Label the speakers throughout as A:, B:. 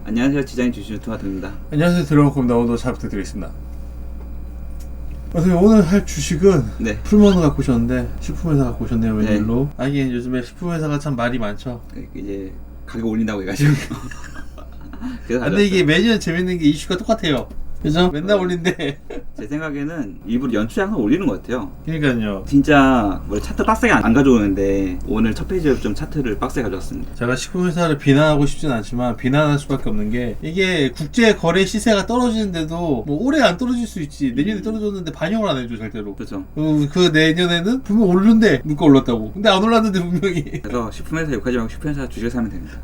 A: 안녕하세요. 디자인 주신 유튜버입니다.
B: 안녕하세요. 드래곤컴입니다. 오늘도 잘 부탁드리겠습니다. 선생님, 오늘 할 주식은
A: 네.
B: 풀먼을 갖고 오셨는데 식품회사 갖고 오셨네요. 웬일로? 하긴 요즘에 식품회사가 참 말이 많죠.
A: 이제 가격 올린다고 해가지고 그래서
B: 근데 이게 매년 재밌는 게 이슈가 똑같아요. 그죠? 맨날 올린데
A: 제 생각에는 일부러 연초에 항상 올리는 것 같아요.
B: 그러니까요.
A: 진짜 차트 빡세게 안 가져오는데 오늘 첫 페이지에 좀 차트를 빡세게 가져왔습니다.
B: 제가 식품회사를 비난하고 싶진 않지만 비난할 수밖에 없는 게 이게 국제 거래 시세가 떨어지는데도 뭐 올해 안 떨어질 수 있지 내년에 떨어졌는데 반영을 안 해줘 절대로.
A: 그렇죠.
B: 그 내년에는 분명 오르는데 물가 올랐다고. 근데 안 올랐는데 분명히.
A: 그래서 식품회사 욕하지 말고 식품회사 주식을 사면 됩니다.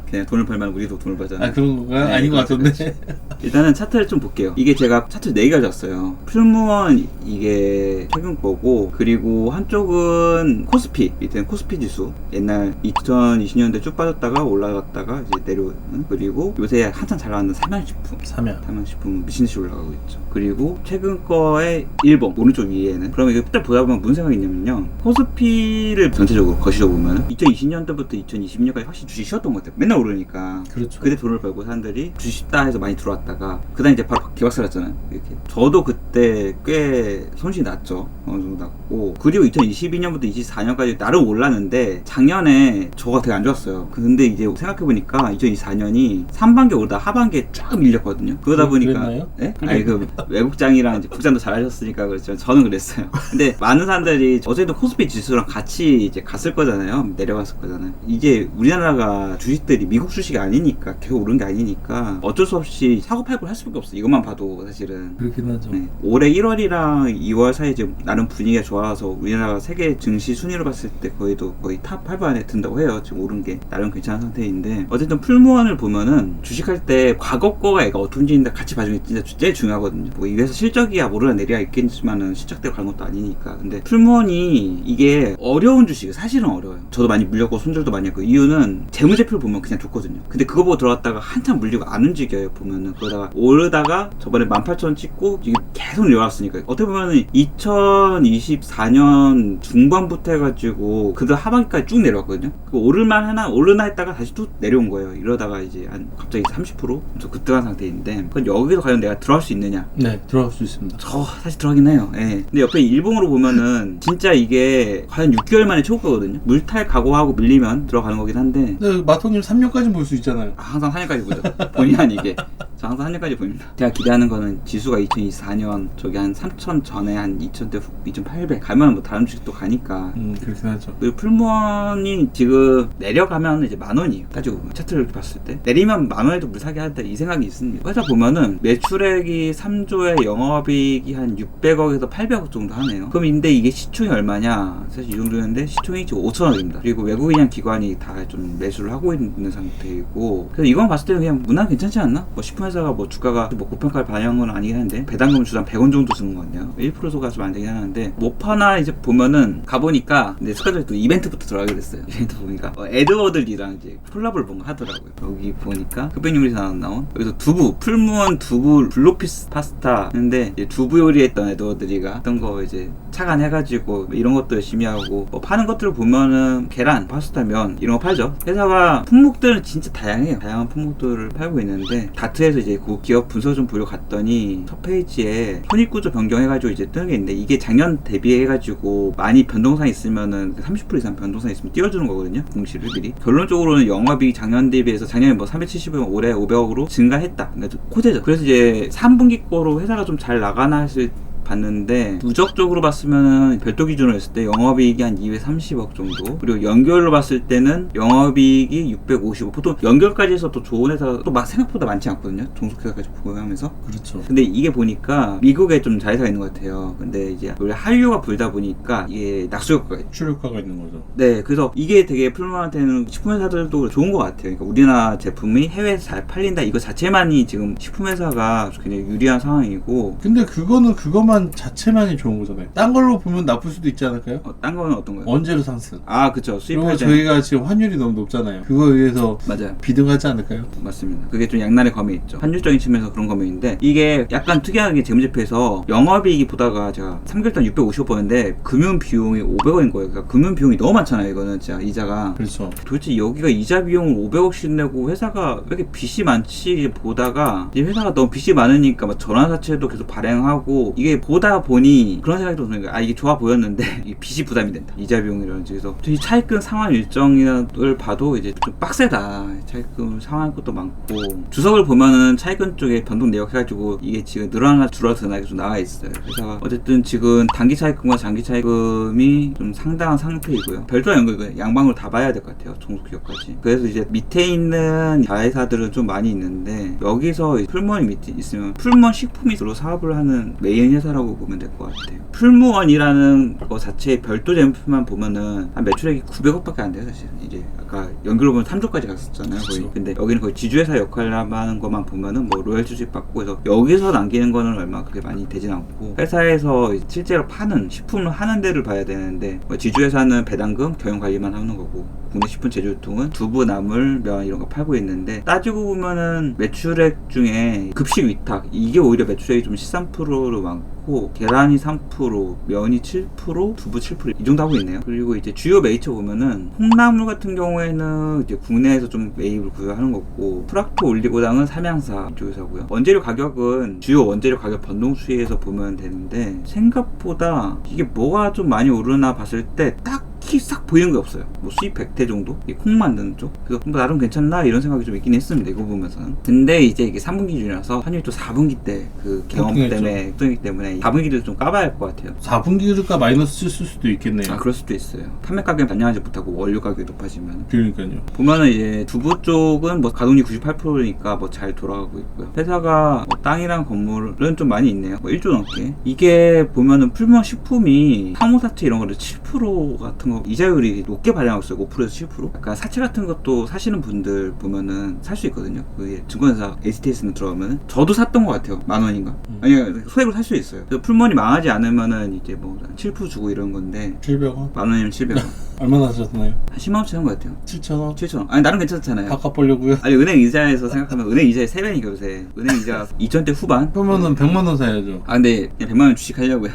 A: 그냥 돈을 벌면 우리도 돈을 벌잖아요.
B: 아, 그런 건가요?
A: 네,
B: 아닌 것 같던데.
A: 그렇지. 일단은 차트를 좀 볼게요. 이게 제가 차트 4개 가져왔어요. 풀무원 이게 최근 거고, 그리고 한쪽은 코스피, 밑에는 코스피 지수. 옛날 2020년대 쭉 빠졌다가 올라갔다가 이제 내려오는, 그리고 요새 한참 잘 나가는 삼양식품. 삼양식품 미친듯이 올라가고 있죠. 그리고 최근 거의 일본 오른쪽 위에는, 그럼 이게 딱 보다 보면 무슨 생각이 있냐면요, 코스피를 전체적으로 거시려 보면 2020년도부터 2020년까지 확실히 주식 쉬었던 것 같아요. 맨날 오르니까.
B: 그렇죠.
A: 그때 돈을 벌고 사람들이 주식 따 해서 많이 들어왔다가 그 다음에 이제 바로 기박살 났잖아요. 이렇게. 저도 그때 꽤 손실이 났죠. 어느 정도 났고, 그리고 2022년부터 24년까지 나름 올랐는데 작년에 저가 되게 안 좋았어요. 근데 이제 생각해보니까 2024년이 상반기에 오르다 하반기에 쫙 밀렸거든요. 그러다 보니까
B: 그랬나요?
A: 네? 아니 그 외국장이랑 이제 국장도 잘하셨으니까 그렇지만 저는 그랬어요. 근데 많은 사람들이 어쨌든 코스피 지수랑 같이 이제 갔을 거잖아요. 내려갔을 거잖아요. 이제 우리나라가 주식들이 미국 주식이 아니니까 계속 오른 게 아니니까 어쩔 수 없이 사고 팔고 할 수밖에 없어. 이것만 봐도 사실은.
B: 그렇긴 하죠.
A: 네. 올해 1월이랑 2월 사이에 지금 나름 분위기가 좋아서 우리나라가 세계 증시 순위로 봤을 때 거의 탑 8 안에 든다고 해요. 지금 오른 게 나름 괜찮은 상태인데, 어쨌든 풀무원을 보면은 주식할 때 과거 거가 애가 어떻게 움직이는지 같이 봐주는 게 진짜 제일 중요하거든요. 뭐 이 회사 실적이야 오르나 내리야 있겠지만은 실적대로 가는 것도 아니니까. 근데 풀무원이 이게 어려운 주식이 사실은 어려워요. 저도 많이 물렸고 손절도 많이 했고, 이유는 재무제표를 보면 그냥 좋거든요. 근데 그거 보고 들어갔다가 한참 물리고 안 움직여요. 보면은 그러다가 오르다가 저번에 18,000원 찍고 이게 계속 내려왔으니까 어떻게 보면은 2024년 중반부터 해가지고 그들 하반기까지 쭉 내려왔거든요. 그 오를만 하나 오르나 했다가 다시 또 내려온 거예요. 이러다가 이제 한 갑자기 30% 엄청 급등한 상태인데, 그건 여기서 과연 내가 들어갈 수 있느냐?
B: 네, 들어갈 수 있습니다.
A: 저 사실 들어가긴 해요. 예. 근데 옆에 일봉으로 보면은 진짜 이게 과연 6개월 만에 초고거든요. 물탈 각오하고 밀리면 들어가는 거긴 한데.
B: 근데 마토님 3년까지 볼 수 있잖아요.
A: 항상 4년까지 보죠. 본의 아니게. 저 항상 4년까지 보입니다. 제가 기대하는 거는 지수가 2024년 저기 한 3,000 전에 한 2,000대 2,800 가면 뭐 다른 주식도 가니까.
B: 그렇긴 하죠.
A: 그리고 풀무원이 지금 내려가면 이제 10,000원이에요. 따지고 보면 차트를 이렇게 봤을 때 내리면 10,000원에도 물 사게 하다 이 생각이 있습니다. 회사 보면은 매출액이 3조에 영업이익이 한 600억에서 800억 정도 하네요. 그럼 근데 이게 시총이 얼마냐? 사실 이 정도였는데 시총이 지금 5,000억입니다. 그리고 외국인형 기관이 다 좀 매수를 하고 있는 상태이고, 그래서 이건 봤을 때는 그냥 무난 괜찮지 않나? 뭐 식품회사가 뭐 주가가 뭐 고평가를 반영한 건 아니긴 한데 배당금 주당 100원 정도 쓰는 거 같네요. 1%가 좀 안 되긴 하는데, 모파나 이제 보면은 가보니까 근데 스카드에 또 이벤트부터 들어가게 됐어요. 이벤트 보니까 에드워드리랑 이제 콜라보를 뭔가 하더라고요. 여기 보니까 흑백 요리사 나온 여기서 두부, 풀무원 두부 블루피스 파스타 했는데, 이제 두부 요리했던 에드워드리가 어떤 거 이제 착안해가지고 이런 것도 열심히 하고, 뭐 파는 것들을 보면은 계란, 파스타, 면 이런 거 팔죠. 회사가 품목들은 진짜 다양해요. 다양한 품목들을 팔고 있는데, 다트에서 이제 그 기업 분석 좀 보려 갔더니 첫 페이지에 손익구조 변경해가지고 이제 뜨는 게 있는데, 이게 작년 대비해가지고 많이 변동사항 있으면은 30% 이상 변동사항 있으면 띄워주는 거거든요. 공시를 미리. 결론적으로는 영업이익 작년 대비해서 작년에 뭐 370억, 올해 500억으로 증가했다. 그러니까 코제죠. 그래서 이제 3분기 거로 회사가 좀 잘 나가나 했을 봤는데, 누적적으로 봤으면은 별도 기준으로 했을 때 영업이익이 한 230억 정도, 그리고 연결로 봤을 때는 영업이익이 655. 보통 연결까지 해서 또 좋은 회사가 또 막 생각보다 많지 않거든요. 종속회사까지 포함하면서.
B: 그렇죠.
A: 근데 이게 보니까 미국에 좀 자회사가 있는 것 같아요. 근데 이제 원래 한류가 불다 보니까 이게 낙수효과가 있죠.
B: 출효과가 있는 거죠.
A: 네, 그래서 이게 되게 풀무원한테는 식품회사들도 좋은 것 같아요. 그러니까 우리나라 제품이 해외에서 잘 팔린다, 이거 자체만이 지금 식품회사가 굉장히 유리한 상황이고.
B: 근데 그거는 그것만 식품만 자체만이 좋은 거잖아요. 딴 걸로 보면 나쁠 수도 있지 않을까요?
A: 딴 거는 어떤 거요?
B: 원재료 상승.
A: 아 그쵸.
B: 그리고
A: 수입할 때
B: 저희가 지금 환율이 너무 높잖아요. 그거에 의해서
A: 맞아요.
B: 비등하지 않을까요?
A: 맞습니다. 그게 좀 양날의 검이 있죠. 환율적인 측면에서 그런 검인데 이게 약간 특이하게 재무제표에서 영업이익이 보다가 제가 3개월 동안 650원인데 금융 비용이 500원인 거예요. 그러니까 금융 비용이 너무 많잖아요. 이거는 진짜 이자가.
B: 그렇죠.
A: 도대체 여기가 이자 비용을 500억씩 내고 회사가 왜 이렇게 빚이 많지 보다가 이제 회사가 너무 빚이 많으니까 막 전환사채도 계속 발행하고 이게 보다 보니 그런 생각이 드는 거예요. 아 이게 좋아 보였는데 이게 빚이 부담이 된다. 이자 비용이라든지. 그래서 이 차입금 상환 일정을 봐도 이제 좀 빡세다. 차입금 상환할 것도 많고 주석을 보면은 차입금 쪽에 변동 내역 해가지고 이게 지금 늘어나나 줄어드나 좀 나와 있어요. 회사가 어쨌든 지금 단기 차입금과 장기 차입금이 좀 상당한 상태이고요. 별도의 연결 양방으로 다 봐야 될 것 같아요. 종속기업까지. 그래서 이제 밑에 있는 자회사들은 좀 많이 있는데 여기서 풀무원이 밑에 있으면 풀무원 식품이 주로 사업을 하는 메인 회사라고 보면 될 것 같아요. 풀무원이라는 거 자체의 별도 제품만 보면은 한 매출액이 900억밖에 안 돼요. 사실 이제 아까 연결로 보면 3조까지 갔었잖아요. 거의.
B: 그렇죠.
A: 근데 여기는 거의 지주회사 역할을 하는 것만 보면은 뭐 로열티 수입 받고 해서 여기서 남기는 거는 얼마 그렇게 많이 되진 않고 회사에서 실제로 파는 식품을 하는 데를 봐야 되는데 뭐 지주회사는 배당금 경영 관리만 하는 거고 국내 식품 제조통은 두부, 나물, 면 이런 거 팔고 있는데 따지고 보면은 매출액 중에 급식 위탁 이게 오히려 매출액이 좀 13%로 많고 계란이 3%, 면이 7%, 두부 7%이 정도 하고 있네요. 그리고 이제 주요 메이처 보면은 콩나물 같은 경우에는 이제 국내에서 좀 매입을 구현하는 거고 프락토 올리고당은 삼양사 이쪽에서고요. 원재료 가격은 주요 원재료 가격 변동 추이에서 보면 되는데 생각보다 이게 뭐가 좀 많이 오르나 봤을 때 딱히 싹 보이는 게 없어요. 뭐 수입 100대 정도? 이 콩 만드는 쪽? 그래서 뭐 나름 괜찮나 이런 생각이 좀 있긴 했습니다. 이거 보면서는. 근데 이제 이게 3분기 기준이라서 환율이 또 4분기 때 그 경험 때문에 급등이기 때문에 4분기를 좀 까봐야 할 것 같아요.
B: 4분기가 마이너스 쓸 수도 있겠네요.
A: 아 그럴 수도 있어요. 판매 가격이 반영하지 못하고 원료 가격이 높아지면.
B: 그러니까요.
A: 보면은 이제 두부 쪽은 뭐 가동률 98%니까 뭐 잘 돌아가고 있고요. 회사가 뭐 땅이랑 건물은 좀 많이 있네요. 뭐 1조 넘게. 이게 보면은 풀무원 식품이 사무사채 이런 거를 7% 같은 거 이자율이 높게 발행하고 있어요. 5%에서 7%. 약간 사채 같은 것도 사시는 분들 보면은 살 수 있거든요. 그게 증권회사 HTS는 들어가면은 저도 샀던 것 같아요. 10,000원인가? 아니 소액으로 살 수 있어요. 그래서 풀무원이 망하지 않으면은 이제 뭐 7% 주고 이런 건데
B: 700원?
A: 10,000원이면 700원.
B: 얼마나 하셨나요?
A: 한 10만원치 한 것 같아요.
B: 7,000원?
A: 7,000원. 아니 나름 괜찮잖아요.
B: 바꿔 보려고요.
A: 아니 은행 이자에서 생각하면 은행 이자의 3배니까 요새 은행 이자 2,000대 후반?
B: 그러면은 100만 원 사야죠.
A: 아 근데 그냥 100만원 주식하려고요.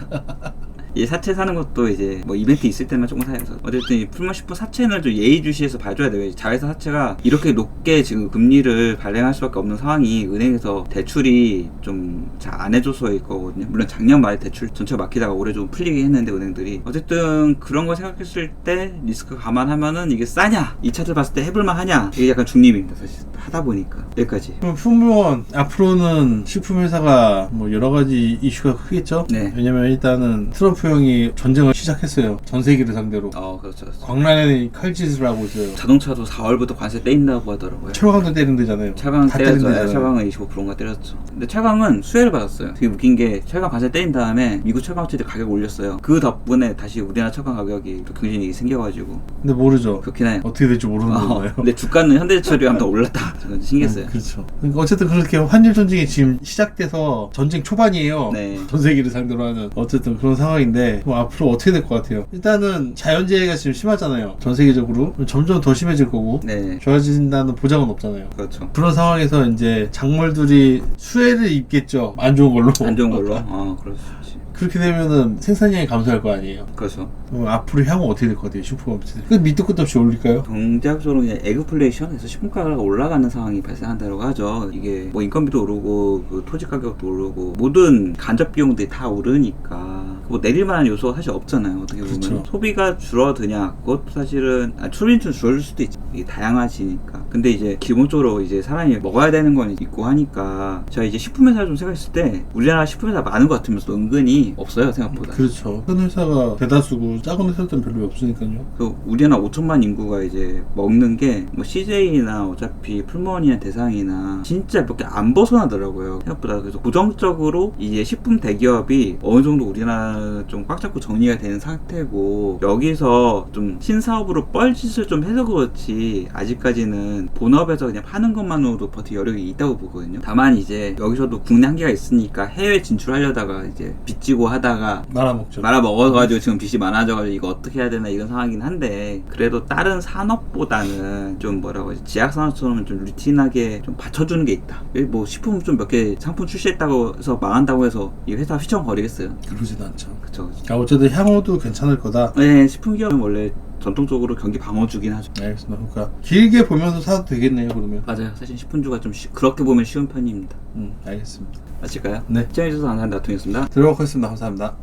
A: 이 사채 사는 것도 이제 뭐 이벤트 있을 때만 조금 사야죠. 어쨌든 이 풀무원 식품 사채는 좀 예의주시해서 봐줘야 돼요. 자회사 사채가 이렇게 높게 지금 금리를 발행할 수밖에 없는 상황이 은행에서 대출이 좀 잘 안 해줘서일 거거든요. 물론 작년 말에 대출 전체가 막히다가 올해 좀 풀리긴 했는데 은행들이 어쨌든 그런 거 생각했을 때 리스크 감안하면은 이게 싸냐 이 차트 봤을 때 해볼만 하냐 이게 약간 중립입니다. 사실 하다 보니까 여기까지.
B: 그럼 풀무원 앞으로는 식품회사가 뭐 여러 가지 이슈가 크겠죠?
A: 네.
B: 왜냐면 일단은 트럼프 형이 전쟁을 시작했어요. 전 세계를 상대로.
A: 그렇죠.
B: 광란에 칼짓을 하고 있어요.
A: 자동차도 4월부터 관세 떼인다고 하더라고요.
B: 철강도 때리는 데잖아요.
A: 철강
B: 다
A: 때렸죠.
B: 때린대잖아요.
A: 철강은 25%인가 때렸죠. 근데 철강은 수혜를 받았어요. 되게 웃긴 게 철강 관세 때린 다음에 미국 철강 업체들 가격 올렸어요. 그 덕분에 다시 우리나라 철강 가격이 또 경쟁력이 생겨가지고
B: 근데 모르죠.
A: 그렇긴 해요.
B: 어떻게 될지 모르는 거예요.
A: 근데 주가는 현대제철이 한번 올랐다. 저는 신기했어요.
B: 그렇죠. 그러니까 어쨌든 그렇게 환율 전쟁이 지금 시작돼서 전쟁 초반이에요.
A: 네.
B: 전 세계를 상대로 하는 어쨌든 그런 상황인데 뭐 앞으로 어떻게 될 것 같아요? 일단은 자연재해가 지금 심하잖아요. 전 세계적으로 점점 더 심해질 거고
A: 네.
B: 좋아진다는 보장은 없잖아요.
A: 그렇죠.
B: 그런 상황에서 이제 작물들이 수혜를 입겠죠. 안 좋은 걸로.
A: 안 좋은 걸로. 그럴 수 있지.
B: 그렇게 되면은 생산량이 감소할 거 아니에요.
A: 그렇죠.
B: 그럼 앞으로 향후 어떻게 될 것 같아요? 식품업체들. 그 밑도 끝도 없이 올릴까요?
A: 경제학적으로 그냥 에그플레이션에서 식품가가 올라가는 상황이 발생한다고 하죠. 이게 뭐 인건비도 오르고 그 토지 가격도 오르고 모든 간접 비용들이 다 오르니까 뭐 내릴만한 요소가 사실 없잖아요. 어떻게 보면
B: 그렇죠.
A: 소비가 줄어드냐 그것도 사실은 소비는 좀 줄어들 수도 있지. 이게 다양해지니까. 근데 이제 기본적으로 이제 사람이 먹어야 되는 건 있고 하니까 제가 이제 식품회사 좀 생각했을 때 우리나라 식품회사 많은 것 같으면서 은근히 없어요 생각보다.
B: 그렇죠. 큰 회사가 대다수고 작은 회사들은 별로 없으니까요.
A: 그 우리나라 5천만 인구가 이제 먹는 게 뭐 CJ나 어차피 풀무원이나 대상이나 진짜 몇 개 안 벗어나더라고요 생각보다. 그래서 고정적으로 이제 식품 대기업이 어느 정도 우리나라 좀 꽉 잡고 정리가 되는 상태고 여기서 좀 신사업으로 뻘짓을 좀 해서 그렇지 식품업들이 아직까지는 본업에서 그냥 파는 것만으로도 버틸 여력이 있다고 보거든요. 다만 이제 여기서도 국내 한계가 있으니까 해외 진출하려다가 이제 빚지고 하다가
B: 말아먹죠.
A: 말아먹어가지고 지금 빚이 많아져가지고 이거 어떻게 해야 되나 이런 상황이긴 한데, 그래도 다른 산업보다는 좀 뭐라고 하지, 지약산업처럼 좀 루틴하게 좀 받쳐주는 게 있다. 뭐 식품 좀 몇 개 상품 출시했다고 해서 망한다고 해서 이 회사 휘청거리겠어요?
B: 그러지도 않죠.
A: 그쵸.
B: 어쨌든 향후도 괜찮을 거다.
A: 네, 식품 기업은 원래 전통적으로 경기 방어주긴 하죠.
B: 알겠습니다. 그러니까 길게 보면서 사도 되겠네요, 그러면.
A: 맞아요. 사실 식품주가 좀 그렇게 보면 쉬운 편입니다.
B: 알겠습니다.
A: 마칠까요?
B: 네.
A: 시청해주셔서 감사합니다. 동이었습니다.
B: 들어가겠습니다. 감사합니다.